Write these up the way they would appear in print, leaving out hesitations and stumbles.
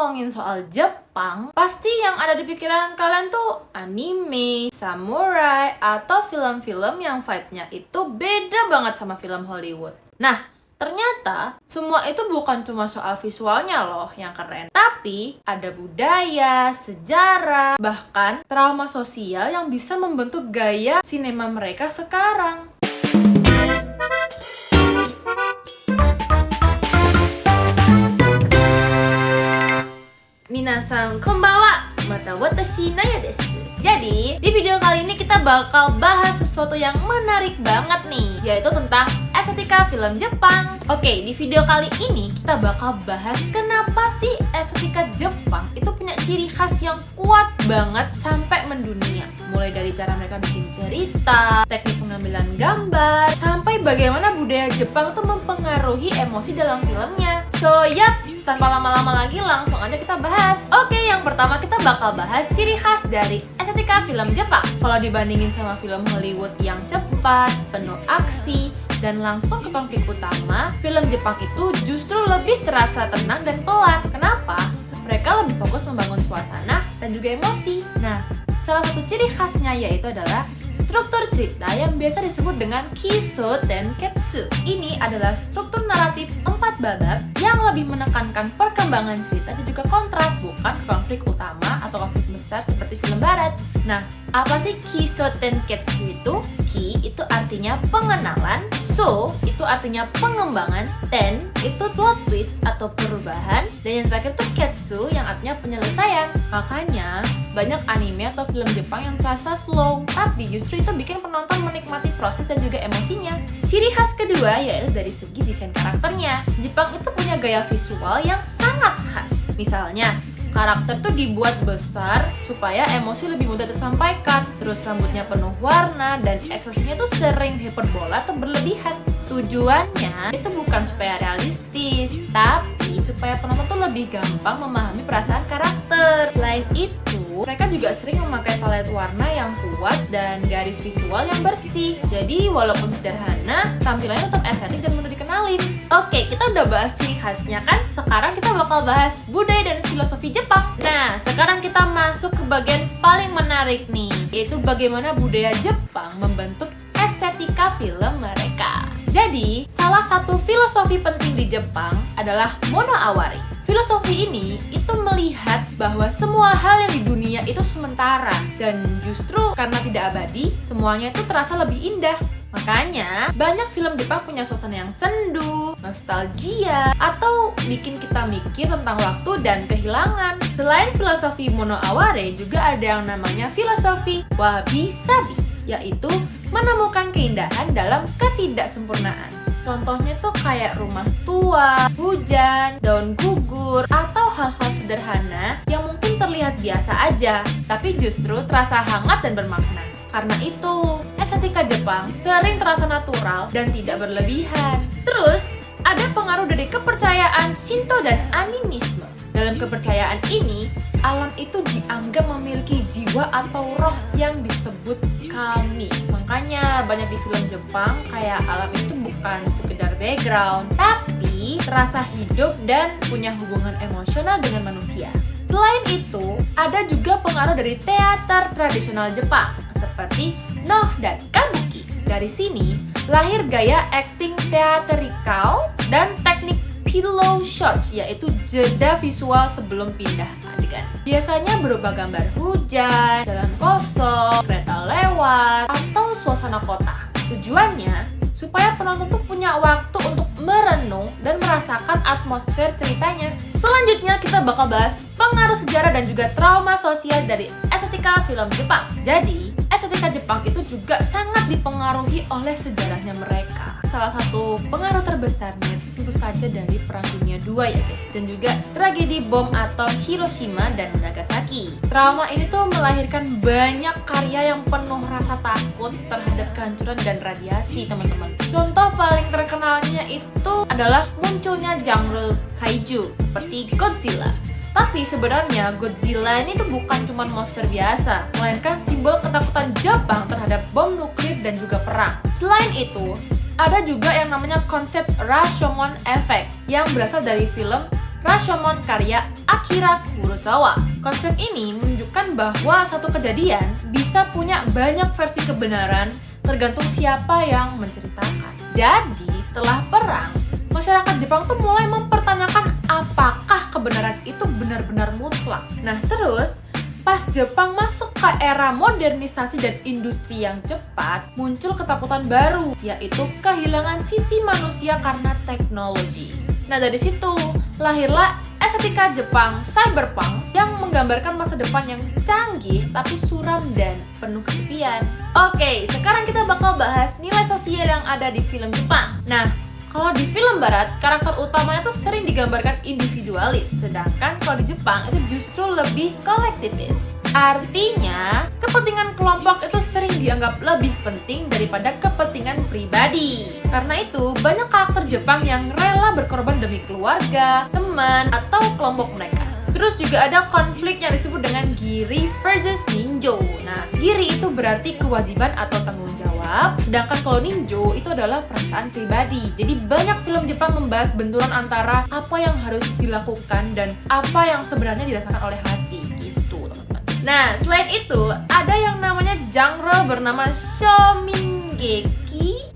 ngomongin soal Jepang, pasti yang ada di pikiran kalian tuh anime, samurai, atau film-film yang fight-nya itu beda banget sama film Hollywood. Nah, ternyata semua itu bukan cuma soal visualnya loh yang keren, tapi ada budaya, sejarah, bahkan trauma sosial yang bisa membentuk gaya sinema mereka sekarang. Minasan konbanwa, mata watashi Naya desu. Jadi, di video kali ini kita bakal bahas sesuatu yang menarik banget nih, yaitu tentang estetika film Jepang. Oke, di video kali ini kita bakal bahas kenapa sih estetika Jepang itu punya ciri khas yang kuat banget sampai mendunia. Mulai dari cara mereka bikin cerita, teknik pengambilan gambar, sampai bagaimana budaya Jepang tuh mempengaruhi emosi dalam filmnya. So, tanpa lama-lama lagi langsung aja kita bahas. Oke, yang pertama kita bakal bahas ciri khas dari estetika film Jepang. Kalau dibandingin sama film Hollywood yang cepat, penuh aksi, dan langsung ke konflik utama, film Jepang itu justru lebih terasa tenang dan pelan. Kenapa? Mereka lebih fokus membangun suasana dan juga emosi. Nah, salah satu ciri khasnya yaitu adalah struktur cerita yang biasa disebut dengan Kiso Tenketsu. Ini adalah struktur naratif 4 babak yang lebih menekankan perkembangan cerita dan juga kontras, bukan konflik utama atau konflik besar seperti film barat. Nah, apa sih Kiso Tenketsu itu? Ki itu artinya pengenalan, So itu artinya pengembangan, Ten itu plot twist atau perubahan, dan yang terakhir tuh Ketsu yang artinya penyelesaian. Makanya banyak anime atau film Jepang yang terasa slow, tapi justru itu bikin penonton menikmati proses dan juga emosinya. Ciri khas kedua yaitu dari segi desain karakternya. Jepang itu punya gaya visual yang sangat khas. Misalnya, karakter tuh dibuat besar supaya emosi lebih mudah tersampaikan. Terus rambutnya penuh warna dan ekspresinya tuh sering hiperbola atau berlebihan. Tujuannya itu bukan supaya realistis, tapi supaya penonton tuh lebih gampang memahami perasaan karakter. Selain itu, mereka juga sering memakai palet warna yang kuat dan garis visual yang bersih. Jadi walaupun sederhana, tampilannya tetap estetik dan mudah dikenalin. Oke, kita udah bahas ciri khasnya kan? Sekarang kita bakal bahas budaya dan filosofi Jepang. Nah, sekarang kita masuk ke bagian paling menarik nih, yaitu bagaimana budaya Jepang membentuk estetika film mereka. Jadi, salah satu filosofi penting di Jepang adalah mono awari. Filosofi ini itu melihat bahwa semua hal yang di dunia itu sementara, dan justru karena tidak abadi, semuanya itu terasa lebih indah. Makanya, banyak film Jepang punya suasana yang sendu, nostalgia, atau bikin kita mikir tentang waktu dan kehilangan. Selain filosofi mono aware, juga ada yang namanya filosofi wabi-sabi, yaitu menemukan keindahan dalam ketidaksempurnaan. Contohnya tuh kayak rumah tua, hujan, daun gugur, atau hal-hal sederhana yang mungkin terlihat biasa aja, tapi justru terasa hangat dan bermakna. Karena itu, estetika Jepang sering terasa natural dan tidak berlebihan. Terus, ada pengaruh dari kepercayaan Shinto dan animisme. Dalam kepercayaan ini, alam itu dianggap memiliki jiwa atau roh yang disebut kami. Makanya banyak di film Jepang kayak alam itu bukan sekedar background, tapi terasa hidup dan punya hubungan emosional dengan manusia. Selain itu, ada juga pengaruh dari teater tradisional Jepang seperti Noh dan Kabuki. Dari sini lahir gaya acting teatrikal dan teknik pillow shots, yaitu jeda visual sebelum pindah adegan. Biasanya berupa gambar hujan, jalan kosong, kereta lewat, atau suasana kota. Tujuannya supaya penonton tuh punya waktu untuk merenung dan merasakan atmosfer ceritanya. Selanjutnya kita bakal bahas pengaruh sejarah dan juga trauma sosial dari estetika film Jepang. Jadi, estetika Jepang itu juga sangat dipengaruhi oleh sejarahnya mereka. Salah satu pengaruh terbesarnya tentu saja dari Perang Dunia II ya guys, dan juga tragedi bom atom Hiroshima dan Nagasaki. Trauma ini tuh melahirkan banyak karya yang penuh rasa takut terhadap kehancuran dan radiasi, teman-teman. Contoh paling terkenalnya itu adalah munculnya genre kaiju seperti Godzilla. Tapi sebenarnya Godzilla ini tuh bukan cuma monster biasa, melainkan simbol ketakutan Jepang terhadap bom nuklir dan juga perang. Selain itu, ada juga yang namanya konsep Rashomon Effect yang berasal dari film Rashomon karya Akira Kurosawa. Konsep ini menunjukkan bahwa satu kejadian bisa punya banyak versi kebenaran tergantung siapa yang menceritakan. Jadi, setelah perang, masyarakat Jepang tuh mulai mempertanyakan apakah kebenaran itu benar-benar mutlak. Nah, terus pas Jepang masuk ke era modernisasi dan industri yang cepat, muncul ketakutan baru, yaitu kehilangan sisi manusia karena teknologi. Nah, dari situ lahirlah estetika Jepang cyberpunk yang menggambarkan masa depan yang canggih tapi suram dan penuh kesepian. Oke, sekarang kita bakal bahas nilai sosial yang ada di film Jepang. Nah, kalau di film barat, karakter utamanya tuh sering digambarkan individualis, sedangkan kalau di Jepang itu justru lebih kolektivis. Artinya, kepentingan kelompok itu sering dianggap lebih penting daripada kepentingan pribadi. Karena itu, banyak karakter Jepang yang rela berkorban demi keluarga, teman, atau kelompok mereka. Terus juga ada konflik yang disebut dengan Giri versus Ninjo. Nah, Giri itu berarti kewajiban atau tanggung jawab, sedangkan kalau Ninjo itu adalah perasaan pribadi. Jadi banyak film Jepang membahas benturan antara apa yang harus dilakukan dan apa yang sebenarnya dirasakan oleh hati gitu, teman-teman. Nah, selain itu ada yang namanya genre bernama Shomingeki,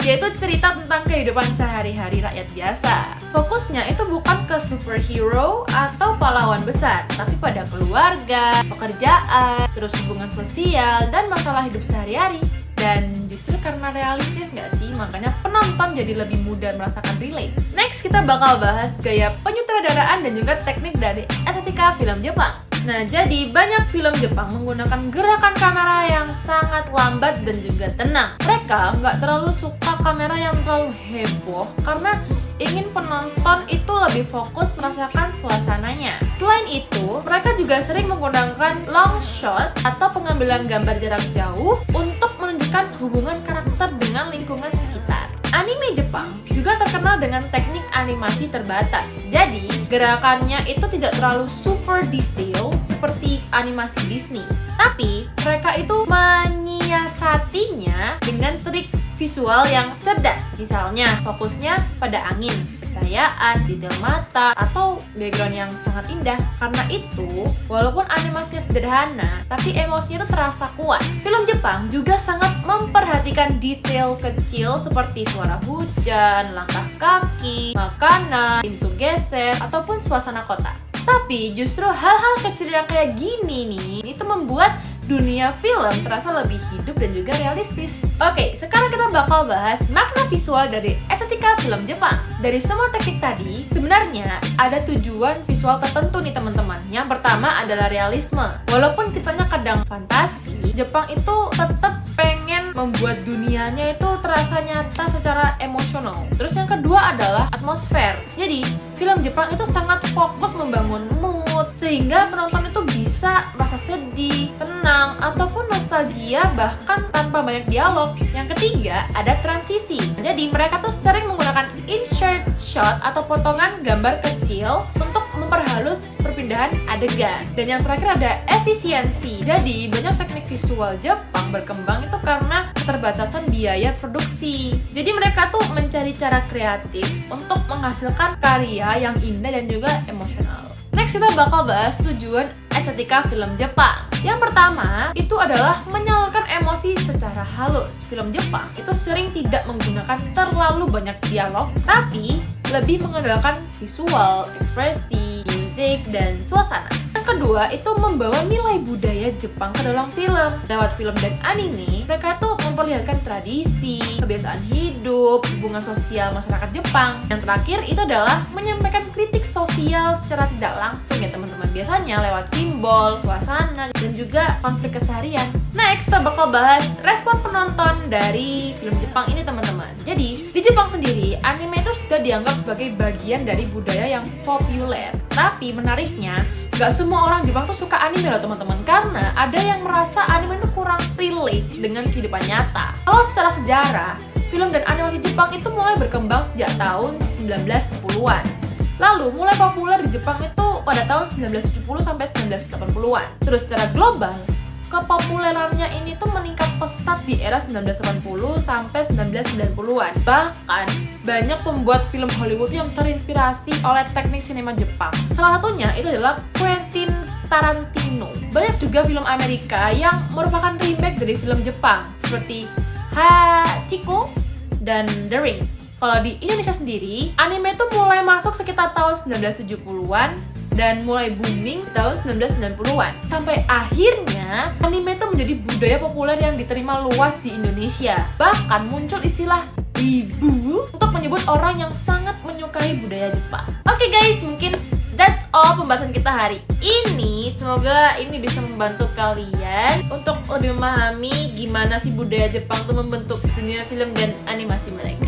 yaitu cerita tentang kehidupan sehari-hari rakyat biasa. Fokusnya itu bukan ke superhero atau pahlawan besar, tapi pada keluarga, pekerjaan, terus hubungan sosial, dan masalah hidup sehari-hari. Dan justru karena realistis nggak sih, makanya penonton jadi lebih mudah merasakan relate. Next, kita bakal bahas gaya penyutradaraan dan juga teknik dari estetika film Jepang. Nah, jadi banyak film Jepang menggunakan gerakan kamera yang sangat lambat dan juga tenang. Mereka nggak terlalu suka kamera yang terlalu heboh karena ingin penonton itu lebih fokus merasakan suasananya. Selain itu, mereka juga sering menggunakan long shot atau pengambilan gambar jarak jauh untuk menunjukkan hubungan karakter dengan lingkungan sekitar. Anime Jepang juga terkenal dengan teknik animasi terbatas. Jadi, gerakannya itu tidak terlalu super detail seperti animasi Disney. Tapi, mereka itu menyiasatinya dengan trik visual yang cerdas. Misalnya, fokusnya pada angin, cahayaan, detail mata, atau background yang sangat indah. Karena itu, walaupun animasinya sederhana, tapi emosinya itu terasa kuat. Film Jepang juga sangat memperhatikan detail kecil seperti suara hujan, langkah kaki, makanan, pintu geser, ataupun suasana kota. Tapi justru hal-hal kecil yang kayak gini nih, itu membuat dunia film terasa lebih hidup dan juga realistis. Oke, sekarang kita bakal bahas makna visual dari estetika film Jepang. Dari semua teknik tadi, sebenarnya ada tujuan visual tertentu nih teman-teman. Yang pertama adalah realisme. Walaupun ceritanya kadang fantasi, Jepang itu tetap pengen membuat dunianya itu terasa nyata secara emosional. Terus yang kedua adalah atmosfer. Jadi, film Jepang itu sangat fokus membangun mood, sehingga penonton itu bisa merasa sedih, tenang, ataupun nostalgia bahkan tanpa banyak dialog. Yang ketiga, ada transisi. Jadi mereka tuh sering menggunakan insert shot atau potongan gambar kecil untuk memperhalus perpindahan adegan. Dan yang terakhir ada efisiensi. Jadi banyak teknik visual Jepang berkembang itu karena keterbatasan biaya produksi. Jadi mereka tuh mencari cara kreatif untuk menghasilkan karya yang indah dan juga emosional. Next, kita bakal bahas tujuan estetika film Jepang. Yang pertama, itu adalah menyalurkan emosi secara halus. Film Jepang itu sering tidak menggunakan terlalu banyak dialog, tapi lebih mengandalkan visual, ekspresi, musik, dan suasana. Yang kedua, itu membawa nilai budaya Jepang ke dalam film. Lewat film dan anime, mereka tuh memperlihatkan tradisi, kebiasaan hidup, hubungan sosial masyarakat Jepang. Yang terakhir, itu adalah menyampaikan kritik sosial secara tidak langsung ya teman-teman. Biasanya lewat simbol, suasana, dan juga konflik keseharian. Next, kita bakal bahas respon penonton dari film Jepang ini teman-teman. Jadi, di Jepang sendiri, anime itu sudah dianggap sebagai bagian dari budaya yang populer. Tapi menariknya, gak semua orang Jepang tuh suka anime loh teman-teman, karena ada yang merasa anime itu kurang relate dengan kehidupan nyata. Kalau secara sejarah, film dan animasi Jepang itu mulai berkembang sejak tahun 1910-an. Lalu mulai populer di Jepang itu pada tahun 1970 sampai 1980-an. Terus secara global, kepopulerannya ini tuh meningkat pesat di era 1980 sampai 1990-an. Bahkan banyak pembuat film Hollywood yang terinspirasi oleh teknik sinema Jepang. Salah satunya itu adalah Quentin Tarantino. Banyak juga film Amerika yang merupakan remake dari film Jepang seperti Hachiko dan The Ring. Kalau di Indonesia sendiri, anime itu mulai masuk sekitar tahun 1970-an dan mulai booming di tahun 1990-an. Sampai akhirnya anime itu menjadi budaya populer yang diterima luas di Indonesia. Bahkan muncul istilah wibu untuk menyebut orang yang sangat menyukai budaya Jepang. Oke guys, mungkin that's all pembahasan kita hari ini. Semoga ini bisa membantu kalian untuk lebih memahami gimana sih budaya Jepang itu membentuk dunia film dan animasi mereka.